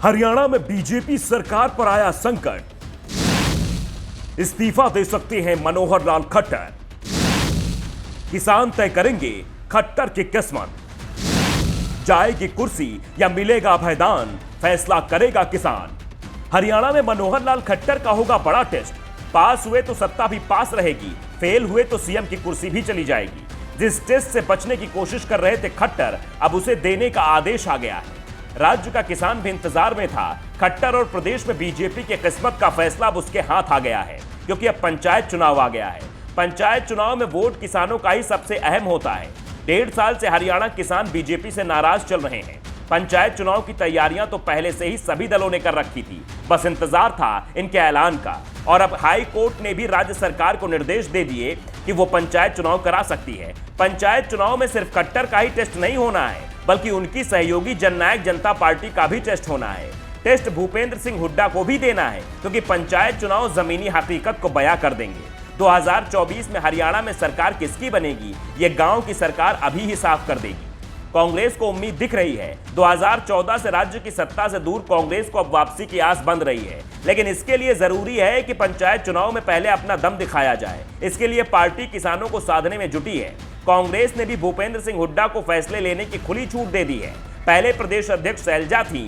हरियाणा में बीजेपी सरकार पर आया संकट। इस्तीफा दे सकते हैं मनोहर लाल खट्टर। किसान तय करेंगे खट्टर की किस्मत। जाएगी कुर्सी या मिलेगा अभयदान, फैसला करेगा किसान। हरियाणा में मनोहर लाल खट्टर का होगा बड़ा टेस्ट। पास हुए तो सत्ता भी पास रहेगी, फेल हुए तो सीएम की कुर्सी भी चली जाएगी। जिस टेस्ट से बचने की कोशिश कर रहे थे खट्टर, अब उसे देने का आदेश आ गया है। राज्य का किसान भी इंतजार में था। खट्टर और प्रदेश में बीजेपी की किस्मत का फैसला अब उसके हाथ आ गया है, क्योंकि अब पंचायत चुनाव आ गया है। पंचायत चुनाव में वोट किसानों का ही सबसे अहम होता है। 1.5 साल से हरियाणा किसान बीजेपी से नाराज चल रहे हैं। पंचायत चुनाव की तैयारियां तो पहले से ही सभी दलों ने कर रखी थी, बस इंतजार था इनके ऐलान का। और अब हाई कोर्ट ने भी राज्य सरकार को निर्देश दे दिए कि वो पंचायत चुनाव करा सकती है। पंचायत चुनाव में सिर्फ खट्टर का ही टेस्ट नहीं होना है, बल्कि उनकी सहयोगी जननायक जनता पार्टी का भी टेस्ट होना है। टेस्ट भूपेंद्र सिंह हुड्डा को भी देना है, क्योंकि पंचायत चुनाव जमीनी हकीकत को बयां कर देंगे। 2024 में हरियाणा में सरकार किसकी बनेगी, ये गांव की सरकार अभी ही साफ कर देगी। कांग्रेस को उम्मीद दिख रही है। 2014 से राज्य की सत्ता से दूर कांग्रेस को अब वापसी की आस बंध रही है, लेकिन इसके लिए जरूरी है कि पंचायत चुनाव में पहले अपना दम दिखाया जाए। इसके लिए पार्टी किसानों को साधने में जुटी है। कांग्रेस ने भी भूपेंद्र सिंह हुड्डा को फैसले लेने की खुली छूट दे दी है। पहले प्रदेश अध्यक्ष शैलजा थी,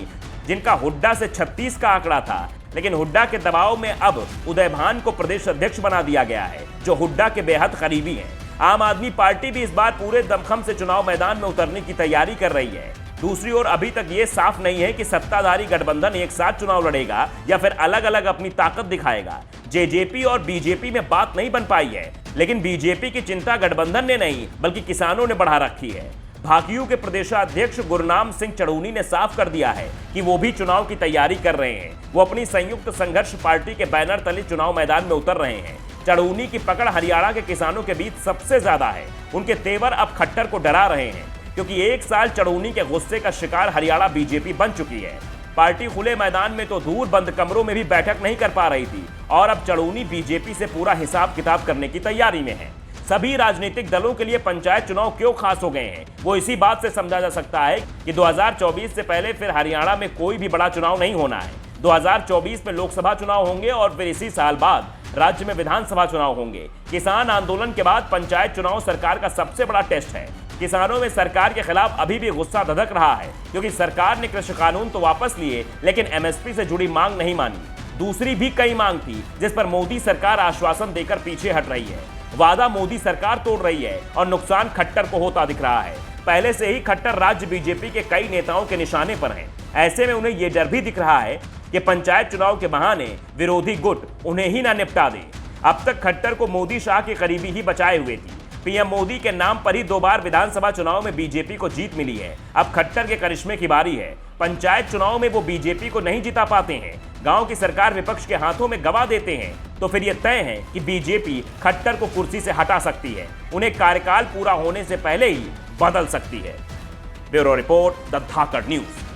जिनका हुड्डा से 36 का आंकड़ा था, लेकिन हुड्डा के दबाव में अब उदयभान को प्रदेश अध्यक्ष बना दिया गया है, जो हुड्डा के बेहद करीबी हैं। आम आदमी पार्टी भी इस बार पूरे दमखम से चुनाव मैदान में उतरने की तैयारी कर रही है। दूसरी ओर अभी तक ये साफ नहीं है कि सत्ताधारी गठबंधन एक साथ चुनाव लड़ेगा या फिर अलग अलग अपनी ताकत दिखाएगा। जेजेपी और बीजेपी में बात नहीं बन पाई है, लेकिन बीजेपी की चिंता गठबंधन ने नहीं बल्कि किसानों ने बढ़ा रखी है। भाकियू के प्रदेशाध्यक्ष गुरनाम सिंह चड़ूनी ने साफ कर दिया है कि वो भी चुनाव की तैयारी कर रहे हैं। वो अपनी संयुक्त संघर्ष पार्टी के बैनर तले चुनाव मैदान में उतर रहे हैं। चड़ूनी की पकड़ हरियाणा के किसानों के बीच सबसे ज्यादा है। उनके तेवर अब खट्टर को डरा रहे हैं, क्योंकि 1 साल चड़ूनी के गुस्से का शिकार हरियाणा बीजेपी बन चुकी है। पार्टी खुले मैदान में तो दूर, बंद कमरों में भी बैठक नहीं कर पा रही थी, और अब चड़ूनी बीजेपी से पूरा हिसाब किताब करने की तैयारी में है। सभी राजनीतिक दलों के लिए पंचायत चुनाव क्यों खास हो गए हैं, वो इसी बात से समझा जा सकता है कि 2024 से पहले फिर हरियाणा में कोई भी बड़ा चुनाव नहीं होना है। 2024 में लोकसभा चुनाव होंगे और फिर इसी साल बाद राज्य में विधानसभा चुनाव होंगे। किसान आंदोलन के बाद पंचायत चुनाव सरकार का सबसे बड़ा टेस्ट है। किसानों में सरकार के खिलाफ अभी भी गुस्सा धधक रहा है, क्योंकि सरकार ने कृषि कानून तो वापस लिए, लेकिन एमएसपी से जुड़ी मांग नहीं मानी। दूसरी भी कई मांग थी, जिस पर मोदी सरकार आश्वासन देकर पीछे हट रही है। वादा मोदी सरकार तोड़ रही है और नुकसान खट्टर को होता दिख रहा है। पहले से ही खट्टर राज्य बीजेपी के कई नेताओं के निशाने पर हैं। ऐसे में उन्हें यह डर भी दिख रहा है कि पंचायत चुनाव के बहाने विरोधी गुट उन्हें ही ना निपटा दे। अब तक खट्टर को मोदी शाह के करीबी ही बचाए हुए थी। पीएम मोदी के नाम पर ही 2 बार विधानसभा चुनाव में बीजेपी को जीत मिली है। अब खट्टर के करिश्मे की बारी है। पंचायत चुनाव में वो बीजेपी को नहीं जिता पाते हैं, गांव की सरकार विपक्ष के हाथों में गवा देते हैं, तो फिर यह तय है कि बीजेपी खट्टर को कुर्सी से हटा सकती है। उन्हें कार्यकाल पूरा होने से पहले ही बदल सकती है। Bureau report, the Dhakad news.